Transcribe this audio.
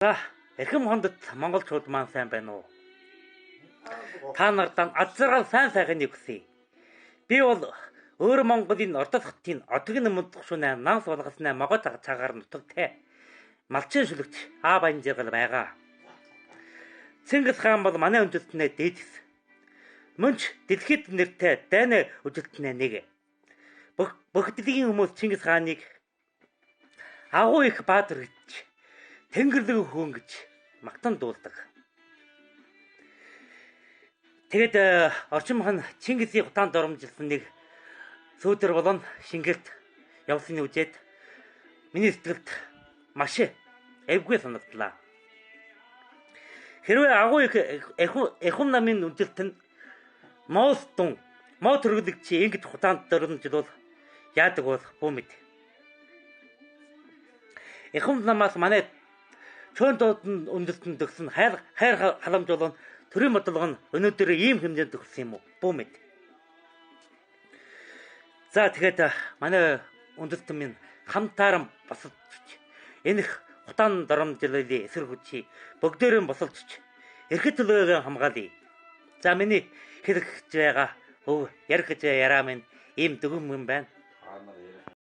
За, эрхэм хондод монголчууд маань сайн байна уу? Та нартай аз жаргал сайн сайхныг хүсье. Би бол өөр Монголын Ордос хотын одгийн мөнх шунаа нанс болгоснаа могоо цагаар нутагтай малчин шүлэгч Аа баян жаргал байгаа. Чингис хаан бол манай үндэстнээ дээдс. Мөнч дэлхийд нэртэй дайны үжилтнээ нэг. Богдлогийн хүмүүс Чингис хааныг агуу их баатар гэж Тэнгэрлэг хөөн гэж магтан дуулдаг. Тэгэд орчимхон Чингисийн хутаанд оромжилсан нэг сүүдэр болон шингэлт явсныг үзээд миний сэтгэлд маш эвгүй санагдлаа. Хэрвээ агуу их эхүн намын үжилт нь моостун моо төрөлөгч ингэж хутаанд оромжилвол яадаг болох бүү мэд. Эхүн намаас манай чөөн дуудан үндэстэн төгсөн хайр халамж болон төрийн бодлого нь өнөөдөр ийм хэмжээнд төгссөн юм уу? Бүү мэд. За тэгэхэд манай үндэстэн минь хамтааран босолдож энэ их хутаан доромжлолын эсрэг хүчийг бүгдээрээ босолдож эрхэт төлөөгөө хамгаалъя. За миний хэлэх гэж байгаа ярих гэж яраа минь ийм дүгэн юм байна.